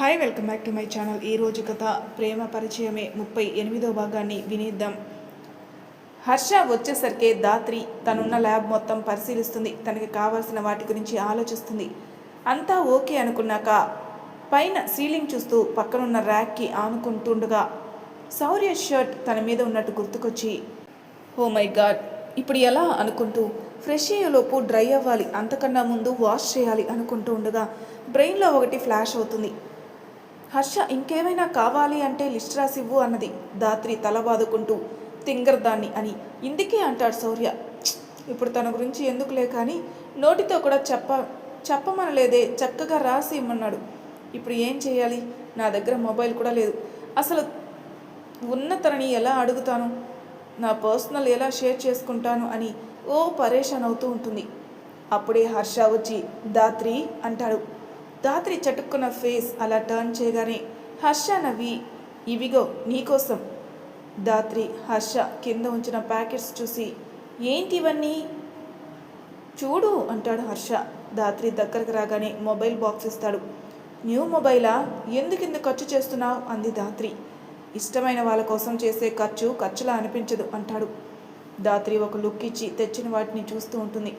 Hi welcome back to my channel. ఈరోజు కథ ప్రేమ పరిచయమే 38వ భాగాన్ని వినిద్దాం. హర్ష వచ్చేసరికి దాత్రి తనున్న ల్యాబ్ మొత్తం పరిశీలిస్తుంది. తనకి కావాల్సిన వాటి గురించి ఆలోచిస్తుంది. అంతా ఓకే అనుకున్నాక పైన సీలింగ్ చూస్తూ పక్కనున్న ర్యాక్కి ఆనుకుంటుండగా శౌర్య షర్ట్ తన మీద ఉన్నట్టు గుర్తుకొచ్చి ఓ మై గాడ్ ఇప్పుడు ఎలా అనుకుంటూ ఫ్రెష్ అయ్యేలోపు డ్రై అవ్వాలి, అంతకన్నా ముందు వాష్ చేయాలి అనుకుంటూ ఉండగా బ్రెయిన్లో ఒకటి ఫ్లాష్ అవుతుంది. హర్ష ఇంకేమైనా కావాలి అంటే లిస్ట్ రాసివ్వు అన్నది దాత్రి తల బాదుకుంటూ. తింగర్దాన్ని అని ఇందుకే అంటాడు శౌర్య. ఇప్పుడు తన గురించి ఎందుకులే కానీ నోటితో కూడా చెప్పమనలేదే, చక్కగా రాసి ఇమ్మన్నాడు. ఇప్పుడు ఏం చేయాలి? నా దగ్గర మొబైల్ కూడా లేదు. అసలు ఉన్న తనని ఎలా అడుగుతాను, నా పర్సనల్ ఎలా షేర్ చేసుకుంటాను అని ఓ పరేషాన్ అవుతూ ఉంటుంది. అప్పుడే హర్ష వచ్చి దాత్రి అంటాడు. దాత్రి చటుక్కున్న ఫేస్ అలా టర్న్ చేయగానే హర్ష నవ్వి ఇవిగో నీకోసం. దాత్రి హర్ష కింద ఉంచిన ప్యాకెట్స్ చూసి ఏంటి ఇవన్నీ చూడు అంటాడు హర్ష. దాత్రి దగ్గరకు రాగానే మొబైల్ బాక్స్ ఇస్తాడు. న్యూ మొబైలా? ఎందుకింత ఖర్చు చేస్తున్నావు అంది దాత్రి. ఇష్టమైన వాళ్ళ కోసం చేసే ఖర్చులా అనిపించదు అంటాడు. దాత్రి ఒక లుక్ ఇచ్చి తెచ్చిన వాటిని చూస్తూ ఉంటుంది.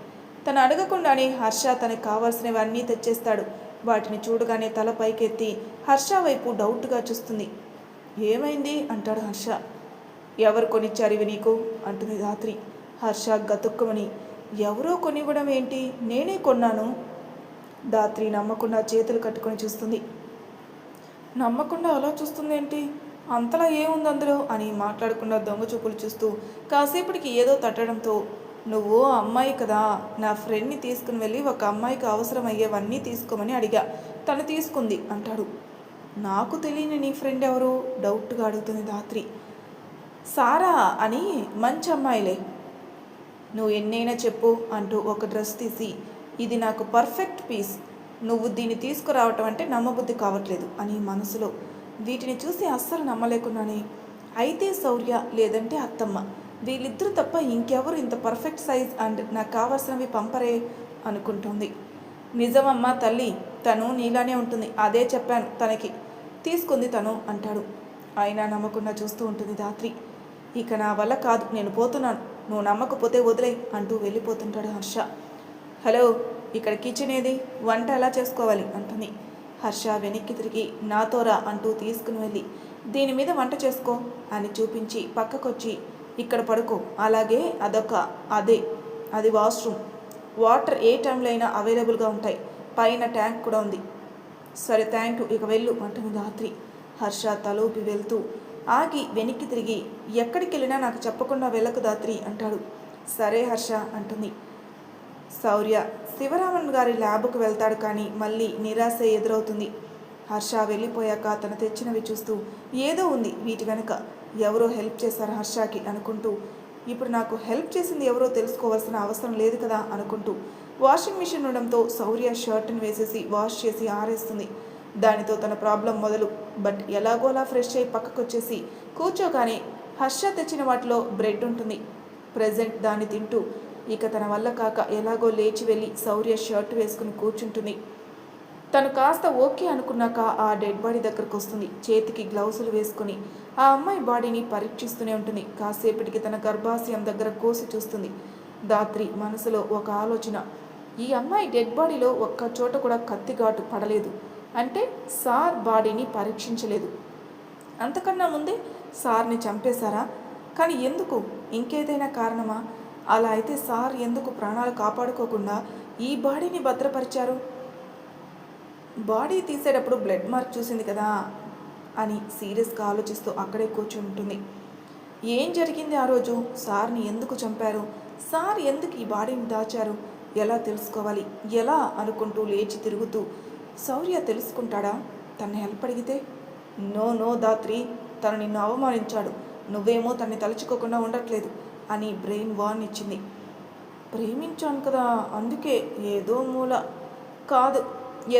తను అడగకుండానే హర్ష తనకు కావాల్సినవన్నీ తెచ్చేస్తాడు. వాటిని చూడగానే తల పైకెత్తి హర్ష వైపు డౌట్గా చూస్తుంది. ఏమైంది అంటాడు హర్ష. ఎవరు కొనిచ్చారు ఇవి నీకు అంటుంది దాత్రి. హర్ష గతుక్కుమని ఎవరో కొనివ్వడం ఏంటి, నేనే కొన్నాను. దాత్రి నమ్మకుండా చేతులు కట్టుకొని చూస్తుంది. నమ్మకుండా అలా చూస్తుందేంటి, అంతలా ఏముంది అందులో అని మాట్లాడకుండా దొంగ చూపులు చూస్తూ కాసేపటికి ఏదో తట్టడంతో నువ్వు అమ్మాయి కదా, నా ఫ్రెండ్ని తీసుకుని వెళ్ళి ఒక అమ్మాయికి అవసరమయ్యేవన్నీ తీసుకోమని అడిగా, తను తీసుకుంది అంటాడు. నాకు తెలియని నీ ఫ్రెండ్ ఎవరు డౌట్గా అడుగుతుంది దాత్రి. సారా అని మంచి అమ్మాయిలే, నువ్వు ఎన్నైనా చెప్పు అంటూ ఒక డ్రెస్ తీసి ఇది నాకు పర్ఫెక్ట్ పీస్, నువ్వు దీన్ని తీసుకురావటం అంటే నమ్మబుద్ధి కావట్లేదు అని మనసులో. వీటిని చూసి అస్సలు నమ్మలేకున్నానే. అయితే శౌర్య లేదంటే అత్తమ్మ, వీళ్ళిద్దరూ తప్ప ఇంకెవరు ఇంత పర్ఫెక్ట్ సైజ్ అండ్ నాకు కావాల్సినవి పంపరే అనుకుంటుంది. నిజమమ్మ తల్లి, తను నీలానే ఉంటుంది, అదే చెప్పాను తనకి, తీసుకుంది తను అంటాడు. అయినా నమ్మకుండా చూస్తూ ఉంటుంది దాత్రి. ఇక నా వల్ల కాదు, నేను పోతున్నాను, నువ్వు నమ్మకపోతే వదిలే అంటూ వెళ్ళిపోతుంటాడు హర్ష. హలో, ఇక్కడ కిచెన్ ఏది, వంట ఎలా చేసుకోవాలి అంటుంది. హర్ష వెనక్కి తిరిగి నాతోరా అంటూ తీసుకుని వెళ్ళి దీని మీద వంట చేసుకో అని చూపించి పక్కకొచ్చి ఇక్కడ పడుకో, అలాగే అది వాష్రూమ్, వాటర్ ఏ టైంలో అయినా అవైలబుల్గా ఉంటాయి, పైన ట్యాంక్ కూడా ఉంది. సరే థ్యాంక్ యూ, ఇక వెళ్ళు అంటుంది దాత్రి. హర్ష తలూపి వెళ్తూ ఆగి వెనక్కి తిరిగి ఎక్కడికి వెళ్ళినా నాకు చెప్పకుండా వెళ్ళకు దాత్రి అంటాడు. సరే హర్ష అంటుంది. శౌర్య శివరామన్ గారి ల్యాబ్కు వెళ్తాడు కానీ మళ్ళీ నిరాశ ఎదురవుతుంది. హర్ష వెళ్ళిపోయాక తను తెచ్చినవి చూస్తూ ఏదో ఉంది వీటి వెనుక, ఎవరో హెల్ప్ చేశారు హర్షకి అనుకుంటూ ఇప్పుడు నాకు హెల్ప్ చేసింది ఎవరో తెలుసుకోవాల్సిన అవసరం లేదు కదా అనుకుంటూ వాషింగ్ మిషన్ ఉండడంతో శౌర్య షర్ట్ని వేసేసి వాష్ చేసి ఆరేస్తుంది. దానితో తన ప్రాబ్లం మొదలు. బట్ ఎలాగోలా ఫ్రెష్ అయి పక్కకొచ్చేసి కూర్చోగానే హర్ష తెచ్చిన వాటిలో బ్రెడ్ ఉంటుంది. ప్రెజెంట్ దాన్ని తింటూ ఇక తన వల్ల కాక ఎలాగో లేచి వెళ్ళి శౌర్య షర్ట్ వేసుకుని కూర్చుంటుంది. తను కాస్త ఓకే అనుకున్నాక ఆ డెడ్ బాడీ దగ్గరకు వస్తుంది. చేతికి గ్లౌజులు వేసుకుని ఆ అమ్మాయి బాడీని పరీక్షిస్తూనే ఉంటుంది. కాసేపటికి తన గర్భాశయం దగ్గర కోసి చూస్తుంది. దాత్రి మనసులో ఒక ఆలోచన, ఈ అమ్మాయి డెడ్ బాడీలో ఒక్క చోట కూడా కత్తిఘాటు పడలేదు అంటే సార్ బాడీని పరీక్షించలేదు. అంతకన్నా ముందే సార్ని చంపేశారా? కానీ ఎందుకు? ఇంకేదైనా కారణమా? అలా అయితే సార్ ఎందుకు ప్రాణాలు కాపాడుకోకుండా ఈ బాడీని భద్రపరిచారు? బాడీ తీసేటప్పుడు బ్లడ్ మార్క్ చూసింది కదా అని సీరియస్గా ఆలోచిస్తూ అక్కడే కూర్చుంటుంది. ఏం జరిగింది ఆ రోజు? సార్ని ఎందుకు చంపారు? సార్ ఎందుకు ఈ బాడీని దాచారు? ఎలా తెలుసుకోవాలి? ఎలా అనుకుంటూ లేచి తిరుగుతూ శౌర్య తెలుసుకుంటాడా? తన హెల్ప్ అడిగితే నో దాత్రి, తను నిన్ను అవమానించాడు, నువ్వేమో తన్ని తలుచుకోకుండా ఉండట్లేదు అని బ్రెయిన్ వార్న్ ఇచ్చింది. ప్రేమించాను కదా అందుకే, ఏదో మూల కాదు,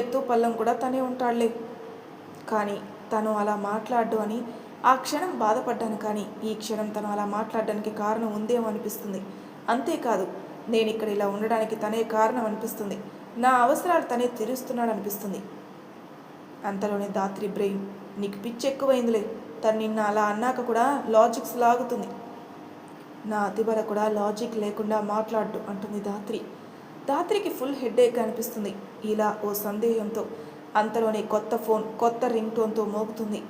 ఎత్తు పల్లం కూడా తనే ఉంటాడులే. కానీ తను అలా మాట్లాడు అని ఆ క్షణం బాధపడ్డాను, కానీ ఈ క్షణం తను అలా మాట్లాడడానికి కారణం ఉందేమో అనిపిస్తుంది. అంతేకాదు, నేను ఇక్కడ ఇలా ఉండడానికి తనే కారణం అనిపిస్తుంది. నా అవసరాలు తనే తీరుస్తున్నాడు అనిపిస్తుంది. అంతలోనే దాత్రి బ్రెయిన్, నీకు పిచ్చి ఎక్కువైందిలే, తను నిన్న అలా అన్నాక కూడా లాజిక్స్ లాగుతుంది. నా అతిబల కూడా లాజిక్ లేకుండా మాట్లాడు అంటుంది దాత్రి. దాత్రికి ఫుల్ హెడ్ఏక్ అనిపిస్తుంది. ఇలా ఓ సందేహంతో అంతలోనే కొత్త ఫోన్ కొత్త రింగ్ టోన్తో మోగుతుంది.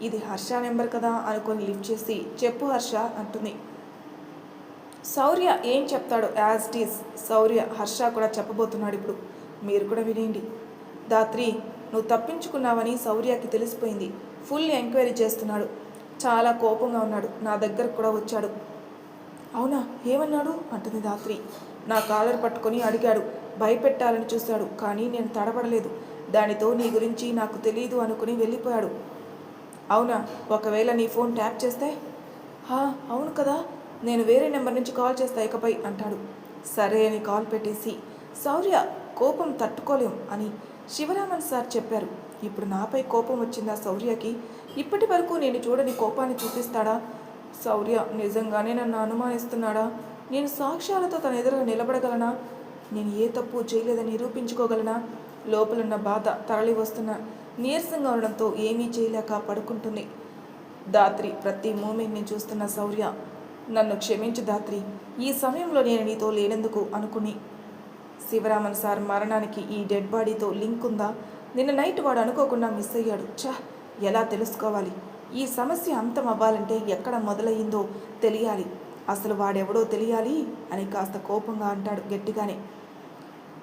ఇది హర్ష నెంబర్ కదా అనుకొని లిఫ్ట్ చేసి, చెప్పు హర్ష అంటుంది. శౌర్య ఏం చెప్తాడు యాజ్ ఇట్ ఈస్. శౌర్య హర్ష కూడా చెప్పబోతున్నాడు ఇప్పుడు, మీరు కూడా వినేయండి. దాత్రి, నువ్వు తప్పించుకున్నావని శౌర్యకి తెలిసిపోయింది. ఫుల్ ఎంక్వైరీ చేస్తున్నాడు. చాలా కోపంగా ఉన్నాడు. నా దగ్గరకు కూడా వచ్చాడు. అవునా, ఏమన్నాడు అంటుంది దాత్రి. నా కాలర్ పట్టుకొని అడిగాడు. భయపెట్టాలని చూశాడు, కానీ నేను తడబడలేదు. దానితో నీ గురించి నాకు తెలీదు అనుకుని వెళ్ళిపోయాడు. అవునా, ఒకవేళ నీ ఫోన్ ట్యాప్ చేస్తే? అవును కదా, నేను వేరే నెంబర్ నుంచి కాల్ చేస్తా ఇకపై అంటాడు. సరే అని కాల్ పెట్టేసి, శౌర్య కోపం తట్టుకోలేం అని శివరామన్ సార్ చెప్పారు. ఇప్పుడు నాపై కోపం వచ్చిందా శౌర్యకి? ఇప్పటి వరకు నేను చూడని కోపాన్ని చూపిస్తాడా? శౌర్య నిజంగానే నన్ను అనుమానిస్తున్నాడా? నేను సాక్ష్యాలతో తన ఎదురుగా నిలబడగలనా? నేను ఏ తప్పు చేయలేదని నిరూపించుకోగలనా? లోపలున్న బాధ తరలి వస్తున్న నీరసంగా ఉండడంతో ఏమీ చేయలేక పడుకుంటుంది. దాత్రి ప్రతి మూమెంట్ని చూస్తున్న శౌర్య, నన్ను క్షమించు దాత్రి, ఈ సమయంలో నేను నీతో లేనందుకు అనుకుని. శివరామన్ సార్ మరణానికి ఈ డెడ్ బాడీతో లింక్ ఉందా? నిన్న నైట్ వాడు అనుకోకుండా మిస్ అయ్యాడు. ఎలా తెలుసుకోవాలి? ఈ సమస్య అంతం అవ్వాలంటే ఎక్కడ మొదలయ్యిందో తెలియాలి. అసలు వాడెవడో తెలియాలి అని కాస్త కోపంగా అంటాడు గట్టిగానే.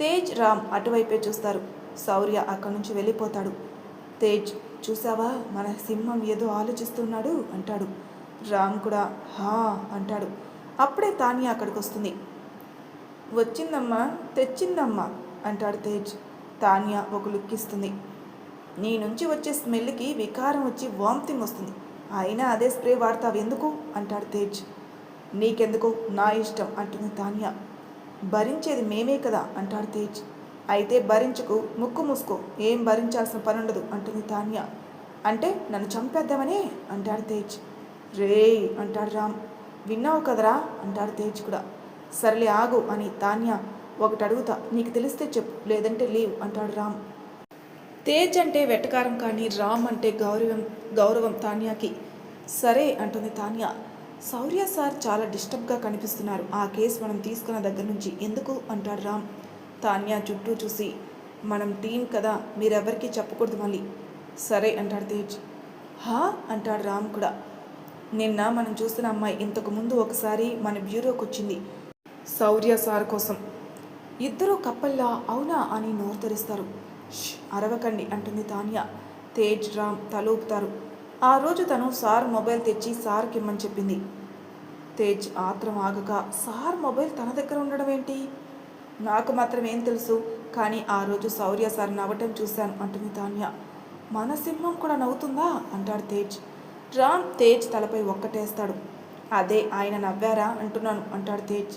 తేజ్, రామ్ అటువైపే చూస్తారు. శౌర్య అక్కడి నుంచి వెళ్ళిపోతాడు. తేజ్, చూసావా మన సింహం ఏదో ఆలోచిస్తున్నాడు అంటాడు. రామ్ కూడా హా అంటాడు. అప్పుడే తాన్య అక్కడికి వస్తుంది. వచ్చిందమ్మా, తెచ్చిందమ్మా అంటాడు తేజ్. తాన్య ఒక లుక్ ఇస్తుంది. నీ నుంచి వచ్చే స్మెల్కి వికారం వచ్చి వామిటింగ్ వస్తుంది. అయినా అదే స్ప్రే వాడతావు ఎందుకు అంటాడు తేజ్. నీకెందుకు, నా ఇష్టం అంటుంది తాన్య. భరించేది మేమే కదా అంటాడు తేజ్. అయితే భరించుకు, ముక్కు మూసుకో, ఏం భరించాల్సిన పనుండదు అంటుంది తాన్య. అంటే నన్ను చంపేద్దామనే అంటాడు తేజ్. రే అంటాడు రామ్. విన్నావు కదరా అంటాడు తేజ్ కూడా. సర్లే ఆగు అని తాన్య, ఒకటి అడుగుతా, నీకు తెలిస్తే చెప్పు, లేదంటే లీవ్ అంటాడు రామ్. తేజ్ అంటే వెటకారం, కానీ రామ్ అంటే గౌరవం తాన్యాకి. సరే అంటుంది తాన్య. శౌర్య సార్ చాలా డిస్టర్బ్గా కనిపిస్తున్నారు. ఆ కేసు మనం తీసుకున్న దగ్గర నుంచి ఎందుకు అంటాడు రామ్. తాన్య చుట్టూ చూసి, మనం టీం కదా, మీరెవరికి చెప్పకూడదు మళ్ళీ. సరే అంటాడు తేజ్. అంటాడు రామ్ కూడా. నిన్న మనం చూసిన అమ్మాయి ఇంతకు ముందు ఒకసారి మన బ్యూరోకి వచ్చింది శౌర్య సార్ కోసం. ఇద్దరూ కప్పల్లా అవునా అని నోరు తెరుస్తారు. అరవకండి అంటుంది తాన్య. తేజ్, రామ్ తలూపుతారు. ఆ రోజు తను సార్ మొబైల్ తెచ్చి సార్కి ఇమ్మని చెప్పింది. తేజ్ ఆత్రం ఆగక, సార్ మొబైల్ తన దగ్గర ఉండడం ఏంటి? నాకు మాత్రం ఏం తెలుసు, కానీ ఆ రోజు శౌర్య సార్ నవ్వటం చూశాను అంటుంది తాన్య. మన సింహం కూడా నవ్వుతుందా అంటాడు తేజ్. రామ్ తేజ్ తలపై ఒక్కటేస్తాడు. అదే ఆయన నవ్వారా అంటున్నాను అంటాడు తేజ్.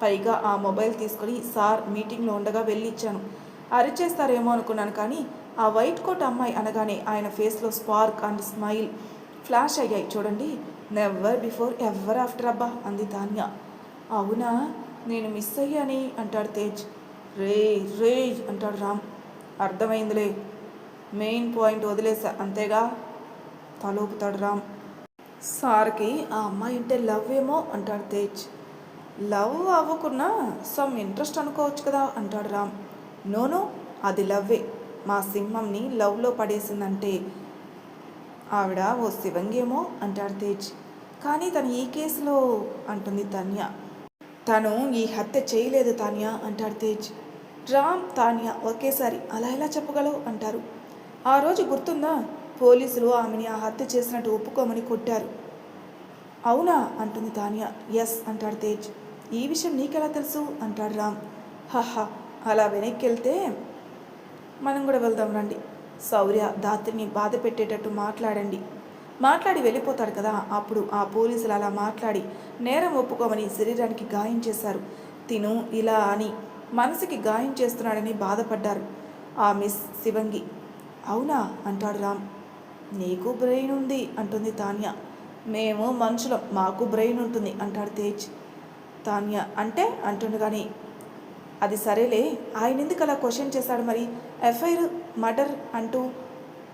పైగా ఆ మొబైల్ తీసుకొని సార్ మీటింగ్లో ఉండగా వెళ్ళిచ్చాను. అరిచేస్తారేమో అనుకున్నాను, కానీ ఆ వైట్ కోట్ అమ్మాయి అనగానే ఆయన ఫేస్లో స్పార్క్ అండ్ స్మైల్ ఫ్లాష్ అయ్యాయి చూడండి. నెవర్ బిఫోర్ ఎవర్ ఆఫ్టర్ అబ్బా అంది తాన్య. అవునా, నేను మిస్ అయ్యాని అంటాడు తేజ్. రే అంటాడు రామ్. అర్థమైందిలే, మెయిన్ పాయింట్ వదిలేసా అంతేగా తలూపుతాడు రామ్. సార్కి ఆ అమ్మాయి అంటే లవ్ ఏమో అంటాడు తేజ్. లవ్ అవ్వకున్నా సమ్ ఇంట్రెస్ట్ అనుకోవచ్చు కదా అంటాడు రామ్. నోనో, అది లవ్వే. మా సింహంని లవ్లో పడేసిందంటే ఆవిడ ఓ శివంగేమో అంటాడు తేజ్. కానీ తను ఈ కేసులో అంటుంది తాన్య. తను ఈ హత్య చేయలేదు తాన్య అంటాడు తేజ్. రామ్, తాన్య ఒకేసారి అలా ఎలా చెప్పగలవు అంటారు. ఆ రోజు గుర్తుందా, పోలీసులు ఆమెని ఆ హత్య చేసినట్టు ఒప్పుకోమని కొట్టారు. అవునా అంటుంది తాన్య. ఎస్ అంటాడు తేజ్. ఈ విషయం నీకెలా తెలుసు అంటాడు రామ్. అలా వెనక్కి వెళ్తే మనం కూడా వెళ్దాం రండి. శౌర్య దాత్రిని బాధ పెట్టేటట్టు మాట్లాడి వెళ్ళిపోతాడు కదా. అప్పుడు ఆ పోలీసులు అలా మాట్లాడి నేరం ఒప్పుకోమని శరీరానికి గాయం చేశారు. తిను ఇలా అని మనసుకి గాయం చేస్తున్నాడని బాధపడ్డారు ఆ మిస్ శివంగి. అవునా అంటాడు రామ్. నీకు బ్రెయిన్ ఉంది అంటుంది తాన్య. మేము మనుషులం, మాకు బ్రెయిన్ ఉంటుంది అంటాడు తేజ్. తాన్య అంటే అంటుండగానే, అది సరేలే, ఆయన ఎందుకు అలా క్వశ్చన్ చేశాడు మరి? ఎఫ్ఐఆర్ మర్డర్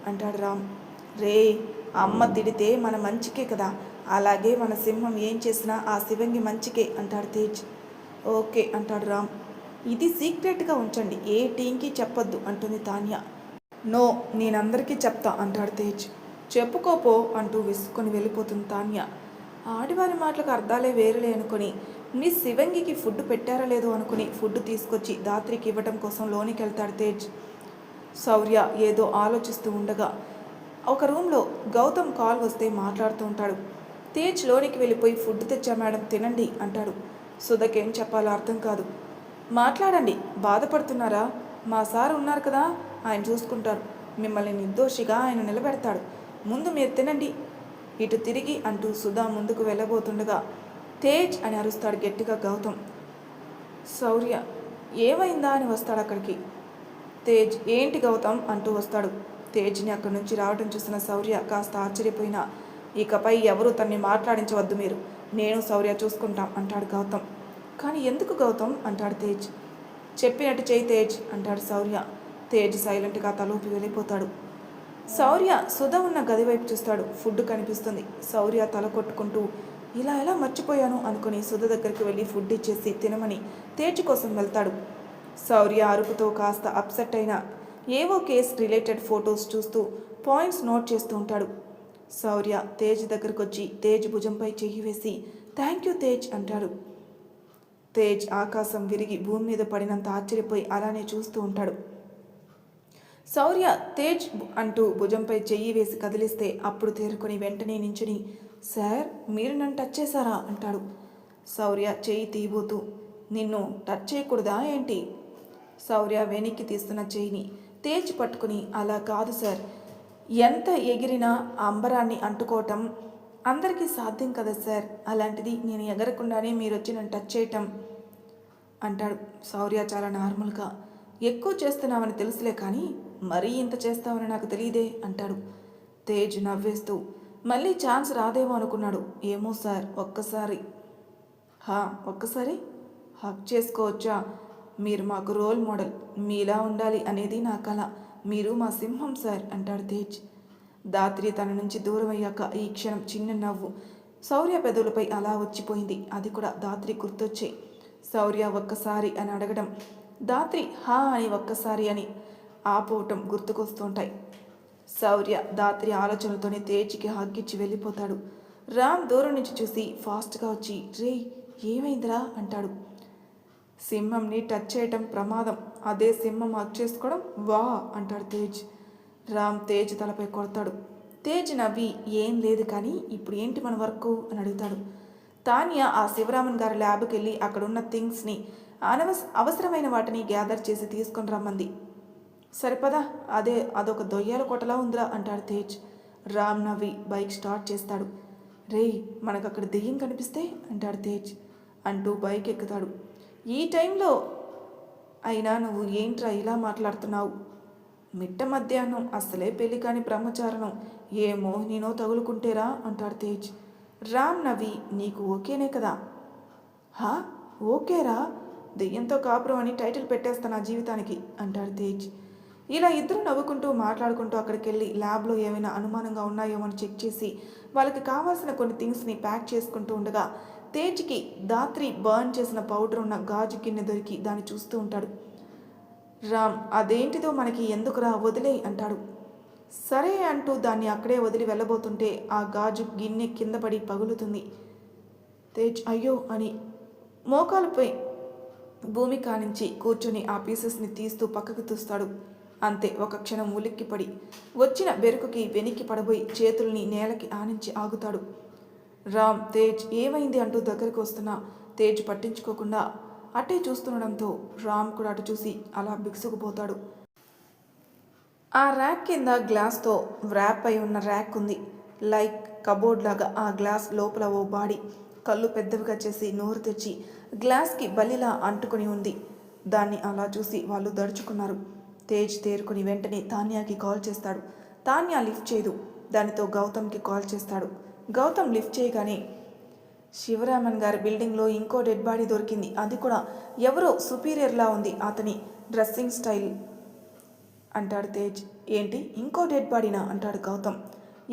అంటాడు రామ్. రే, అమ్మ తిడితే మన మంచికే కదా, అలాగే మన సింహం ఏం చేసినా ఆ శివంగి మంచికే అంటాడు తేజ్. ఓకే అంటాడు రామ్. ఇది సీక్రెట్గా ఉంచండి, ఏ టీంకి చెప్పొద్దు అంటుంది తాన్య. నో, నేనందరికీ చెప్తా అంటాడు తేజ్. చెప్పుకోపో అంటూ విసుక్కొని వెళ్ళిపోతుంది తాన్య. ఆడివారి మాటలకు అర్థాలే వేరులే అనుకుని మిస్ శివంగికి ఫుడ్ పెట్టారా లేదో అనుకుని ఫుడ్ తీసుకొచ్చి దాత్రికి ఇవ్వడం కోసం లోనికి వెళ్తాడు తేజ్. శౌర్య ఏదో ఆలోచిస్తూ ఉండగా ఒక రూమ్లో గౌతమ్ కాల్ వస్తే మాట్లాడుతూ ఉంటాడు. తేజ్ లోనికి వెళ్ళిపోయి ఫుడ్ తెచ్చా మేడం తినండి అంటాడు. సుధకేం చెప్పాలో అర్థం కాదు. మాట్లాడండి, బాధపడుతున్నారా? మా సార్ ఉన్నారు కదా, ఆయన చూసుకుంటారు. మిమ్మల్ని నిర్దోషిగా ఆయన నిలబెడతాడు. ముందు మీరు తినండి, ఇటు తిరిగి అంటూ సుధా ముందుకు వెళ్ళబోతుండగా తేజ్ అని అరుస్తాడు గట్టిగా గౌతమ్. శౌర్య ఏమైందా అని వస్తాడు అక్కడికి. తేజ్ ఏంటి గౌతమ్ అంటూ వస్తాడు. తేజ్ని అక్కడి నుంచి రావడం చూసిన శౌర్య కాస్త ఆశ్చర్యపోయినా, ఇకపై ఎవరూ తన్ని మాట్లాడించవద్దు, మీరు నేను శౌర్య చూసుకుంటాం అంటాడు గౌతమ్. కానీ ఎందుకు గౌతమ్ అంటాడు తేజ్. చెప్పినట్టు చేయి తేజ్ అంటాడు శౌర్య. తేజ్ సైలెంట్గా తలూపి వెళ్ళిపోతాడు. శౌర్య సుధ ఉన్న గది వైపు చూస్తాడు. ఫుడ్ కనిపిస్తుంది. శౌర్య తల కొట్టుకుంటూ ఇలా ఎలా మర్చిపోయాను అనుకుని సుధ దగ్గరికి వెళ్ళి ఫుడ్ ఇచ్చేసి తినమని తేజ్ కోసం వెళ్తాడు. శౌర్య అరుపుతో కాస్త అప్సెట్ అయినా ఏవో కేస్ రిలేటెడ్ ఫొటోస్ చూస్తూ పాయింట్స్ నోట్ చేస్తూ ఉంటాడు. శౌర్య తేజ్ దగ్గరకు వచ్చి తేజ్ భుజంపై చెయ్యి వేసి థ్యాంక్ యూ తేజ్ అంటాడు. తేజ్ ఆకాశం విరిగి భూమి మీద పడినంత ఆశ్చర్యపోయి అలానే చూస్తూ ఉంటాడు. శౌర్య తేజ్ అంటూ భుజంపై చెయ్యి వేసి కదిలిస్తే అప్పుడు తేరుకొని వెంటనే నించుని సార్ మీరు నన్ను టచ్ చేశారా అంటాడు. శౌర్య చెయ్యి తీయబోతూ నిన్ను టచ్ చేయకూడదా ఏంటి? శౌర్య వెనక్కి తీస్తున్న చెయ్యిని తేజ్ పట్టుకుని అలా కాదు సార్, ఎంత ఎగిరినా అంబరాన్ని అంటుకోవటం అందరికీ సాధ్యం కదా సార్, అలాంటిది నేను ఎగరకుండానే మీరు వచ్చి నన్ను టచ్ చేయటం అంటాడు. శౌర్య చాలా నార్మల్గా ఎక్కువ చేస్తున్నామని తెలుసులే కానీ మరీ ఇంత చేస్తామని నాకు తెలియదే అంటాడు. తేజ్ నవ్వేస్తూ మళ్ళీ ఛాన్స్ రాదేమో అనుకున్నాడు. ఏమో సార్, ఒక్కసారి హక్ చేసుకోవచ్చా? మీరు మాకు రోల్ మోడల్, మీలా ఉండాలి అనేది నా కళ, మీరు మా సింహం సార్ అంటాడు తేజ్. దాత్రి తన నుంచి దూరం అయ్యాక ఈ క్షణం చిన్న నవ్వు శౌర్య పెదవులపై అలా వచ్చిపోయింది. అది కూడా దాత్రి గుర్తొచ్చే. శౌర్య ఒక్కసారి అని అడగడం, దాత్రి హా అని ఒక్కసారి అని ఆపోవటం గుర్తుకొస్తుంటాయి. శౌర్య దాత్రి ఆలోచనలతోనే తేజ్కి హగ్గిచ్చి వెళ్ళిపోతాడు. రామ్ దూరం నుంచి చూసి ఫాస్ట్గా వచ్చి రే ఏమైందిరా అంటాడు. సింహంని టచ్ చేయటం ప్రమాదం, అదే సింహం హగ్ చేసుకోవడం వా అంటాడు తేజ్. రామ్ తేజ్ తలపై కొడతాడు. తేజ్ నవ్వి ఏం లేదు కానీ ఇప్పుడు ఏంటి మన వర్క్ అని అడుగుతాడు. తాన్య ఆ శివరామన్ గారి ల్యాబ్కి వెళ్ళి అక్కడున్న థింగ్స్ని అవసరమైన వాటిని గ్యాదర్ చేసి తీసుకొని రమ్మంది. సరిపదా, అదొక దొయ్యాల కొట్టలా ఉందిరా అంటాడు తేజ్. రామ్ నవ్వి బైక్ స్టార్ట్ చేస్తాడు. రే మనకు అక్కడ దెయ్యం కనిపిస్తే అంటాడు తేజ్ అంటూ బైక్ ఎక్కుతాడు. ఈ టైంలో అయినా నువ్వు ఏంట్రా ఇలా మాట్లాడుతున్నావు? మిట్ట మధ్యాహ్నం అస్సలే పెళ్లి కాని బ్రహ్మచారణం ఏ మోహినినో తగులుకుంటేరా అంటాడు తేజ్. రామ్ నవ్వి నీకు ఓకేనే కదా? హా ఓకేరా, దెయ్యంతో కాపురం అని టైటిల్ పెట్టేస్తా నా జీవితానికి అంటాడు తేజ్. ఇలా ఇద్దరు నవ్వుకుంటూ మాట్లాడుకుంటూ అక్కడికి వెళ్ళి ల్యాబ్లో ఏమైనా అనుమానంగా ఉన్నాయో అని చెక్ చేసి వాళ్ళకి కావాల్సిన కొన్ని థింగ్స్ని ప్యాక్ చేసుకుంటూ ఉండగా తేజ్కి దాత్రి బర్న్ చేసిన పౌడర్ ఉన్న గాజు గిన్నె దొరికి దాన్ని చూస్తూ ఉంటాడు. రామ్ అదేంటిదో మనకి ఎందుకురా వదిలే అంటాడు. సరే అంటూ దాన్ని అక్కడే వదిలి వెళ్ళబోతుంటే ఆ గాజు గిన్నె కింద పడి పగులుతుంది. తేజ్ అయ్యో అని మోకాలుపై భూమి కానించి కూర్చొని ఆ పీసెస్ని తీస్తూ పక్కకు చూస్తాడు. అంతే, ఒక క్షణం ఉలిక్కిపడి వచ్చిన బెరుకుకి వెనక్కి పడబోయి చేతుల్ని నేలకి ఆనించి ఆగుతాడు. రామ్ తేజ్ ఏమైంది అంటూ దగ్గరికి వస్తున్నా తేజ్ పట్టించుకోకుండా అటే చూస్తుండడంతో రామ్ కూడా అటు చూసి అలా బిగుసుకుపోతాడు. ఆ ర్యాక్ కింద గ్లాస్తో వ్రాప్ అయి ఉన్న ర్యాక్ ఉంది. లైక్ కబోర్డ్ లాగా ఆ గ్లాస్ లోపల ఓ బాడీ కళ్ళు పెద్దవిగా చేసి నోరు తెచ్చి గ్లాస్కి బలిలా అంటుకుని ఉంది. దాన్ని అలా చూసి వాళ్ళు దడుచుకున్నారు. తేజ్ తేరుకుని వెంటనే తాన్యాకి కాల్ చేస్తాడు. తాన్యా లిఫ్ట్ చేయదు. దానితో గౌతమ్కి కాల్ చేస్తాడు. గౌతమ్ లిఫ్ట్ చేయగానే శివరామన్ గారి బిల్డింగ్లో ఇంకో డెడ్ బాడీ దొరికింది, అది కూడా ఎవరో సుపీరియర్లా ఉంది, అతని డ్రెస్సింగ్ స్టైల్ అంటాడు తేజ్. ఏంటి ఇంకో డెడ్ బాడీనా అంటాడు గౌతమ్.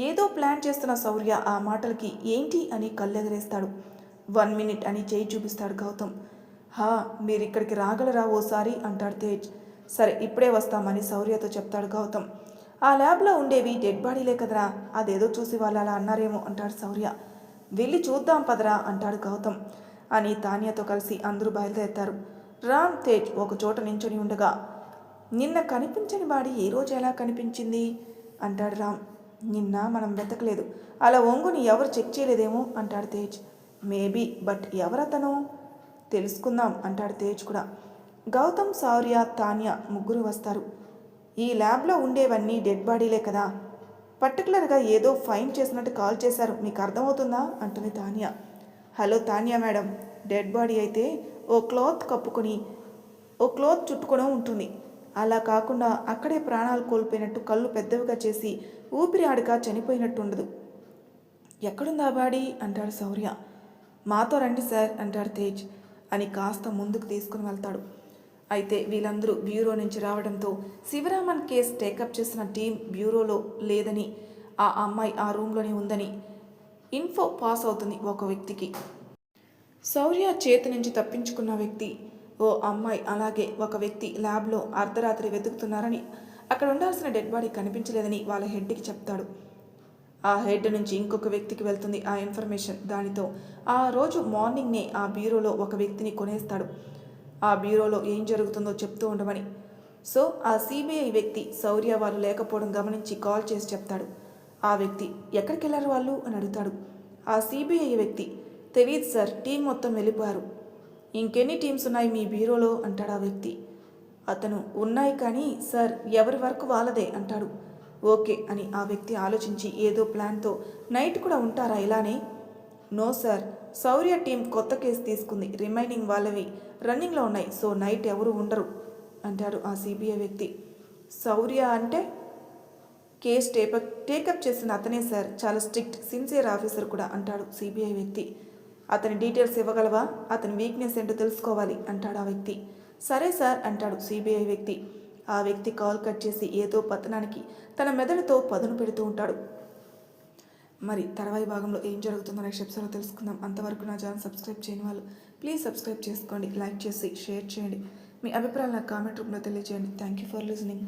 ఏదో ప్లాన్ చేస్తున్న శౌర్య ఆ మాటలకి ఏంటి అని కళ్ళెగరేస్తాడు. 1 మినిట్ అని చేయి చూపిస్తాడు గౌతమ్. మీరిక్కడికి రాగలరా ఓసారి అంటాడు తేజ్. సరే ఇప్పుడే వస్తామని శౌర్యతో చెప్తాడు గౌతమ్. ఆ ల్యాబ్లో ఉండేవి డెడ్ బాడీలే కదరా, అదేదో చూసి వాళ్ళు అలా అన్నారేమో అంటాడు శౌర్య. వెళ్ళి చూద్దాం పదరా అంటాడు గౌతమ్ అని తానియాతో కలిసి అందరూ బయలుదేరుతారు. రామ్ తేజ్ ఒక చోట నించొని ఉండగా, నిన్న కనిపించని బాడీ ఈ రోజు ఎలా కనిపించింది అంటాడు రామ్. నిన్న మనం వెతకలేదు, అలా ఒంగుని ఎవరు చెక్ చేయలేదేమో అంటాడు తేజ్. మేబీ, బట్ ఎవరతను తెలుసుకుందాం అంటాడు తేజ్ కూడా. గౌతమ్, శౌర్య, తాన్యా ముగ్గురు వస్తారు. ఈ ల్యాబ్లో ఉండేవన్నీ డెడ్ బాడీలే కదా, పర్టికులర్గా ఏదో ఫైన్ చేసినట్టు కాల్ చేశారు, మీకు అర్థమవుతుందా అంటుంది Tanya. Hello Tanya madam, dead body అయితే ఓ క్లాత్ కప్పుకొని ఓ క్లాత్ చుట్టుకొని ఉంటుంది, అలా కాకుండా అక్కడే ప్రాణాలు కోల్పోయినట్టు కళ్ళు పెద్దవిగా చేసి ఊపిరి ఆడక చనిపోయినట్టు ఉండదు. ఎక్కడుందా బాడీ అంటాడు శౌర్య. మాతో రండి సార్ అంటాడు తేజ్ అని కాస్త ముందుకు తీసుకుని వెళ్తాడు. అయితే వీళ్ళందరూ బ్యూరో నుంచి రావడంతో శివరామన్ కేసు టేకప్ చేసిన టీం బ్యూరోలో లేదని, ఆ అమ్మాయి ఆ రూమ్లోనే ఉందని ఇన్ఫో పాస్ అవుతుంది ఒక వ్యక్తికి. శౌర్య చేతి నుంచి తప్పించుకున్న వ్యక్తి ఓ అమ్మాయి, అలాగే ఒక వ్యక్తి ల్యాబ్లో అర్ధరాత్రి వెతుకుతున్నారని, అక్కడ ఉండాల్సిన డెడ్ బాడీ కనిపించలేదని వాళ్ళ హెడ్కి చెప్తాడు. ఆ హెడ్ నుంచి ఇంకొక వ్యక్తికి వెళ్తుంది ఆ ఇన్ఫర్మేషన్. దానితో ఆ రోజు మార్నింగ్నే ఆ బ్యూరోలో ఒక వ్యక్తిని కొనేస్తాడు, ఆ బ్యూరోలో ఏం జరుగుతుందో చెప్తూ ఉండమని. సో ఆ సిబిఐ వ్యక్తి శౌర్య వాళ్ళు లేకపోవడం గమనించి కాల్ చేసి చెప్తాడు. ఆ వ్యక్తి ఎక్కడికి వెళ్ళారు వాళ్ళు అని అడుగుతాడు. ఆ సిబిఐ వ్యక్తి తెలీదు సార్, టీం మొత్తం వెళ్ళిపోయారు. ఇంకెన్ని టీమ్స్ ఉన్నాయి మీ బ్యూరోలో అంటాడు ఆ వ్యక్తి. అతను ఉన్నాయి కానీ సార్ ఎవరి వర్క్ వాళ్ళదే అంటాడు. ఓకే అని ఆ వ్యక్తి ఆలోచించి ఏదో ప్లాన్తో నైట్ కూడా ఉంటారా ఇలానే? నో సార్, శౌర్య టీం కొత్త కేసు తీసుకుంది, రిమైనింగ్ వాళ్ళవి రన్నింగ్లో ఉన్నాయి, సో నైట్ ఎవరు ఉండరు అంటాడు ఆ సిబిఐ వ్యక్తి. శౌర్య అంటే కేసు టేకప్ చేసిన అతనే సార్, చాలా స్ట్రిక్ట్ సిన్సియర్ ఆఫీసర్ కూడా అంటాడు సిబిఐ వ్యక్తి. అతని డీటెయిల్స్ ఇవ్వగలవా, అతని వీక్నెస్ ఏంటో తెలుసుకోవాలి అంటాడు ఆ వ్యక్తి. సరే సార్ అంటాడు సిబిఐ వ్యక్తి. ఆ వ్యక్తి కాల్ కట్ చేసి ఏదో పతనానికి తన మెదడుతో పదును పెడుతూ ఉంటాడు. మరి తర్వాయి భాగంలో ఏం జరుగుతుందో నెక్స్ట్ ఎపిసోడ్లో తెలుసుకుందాం. అంతవరకు నా ఛానల్ సబ్స్క్రైబ్ చేయని వాళ్ళు ప్లీజ్ సబ్స్క్రైబ్ చేసుకోండి, లైక్ చేసి షేర్ చేయండి, మీ అభిప్రాయాలు నాకు కామెంట్ రూపంలో తెలియజేయండి. Thank you for listening.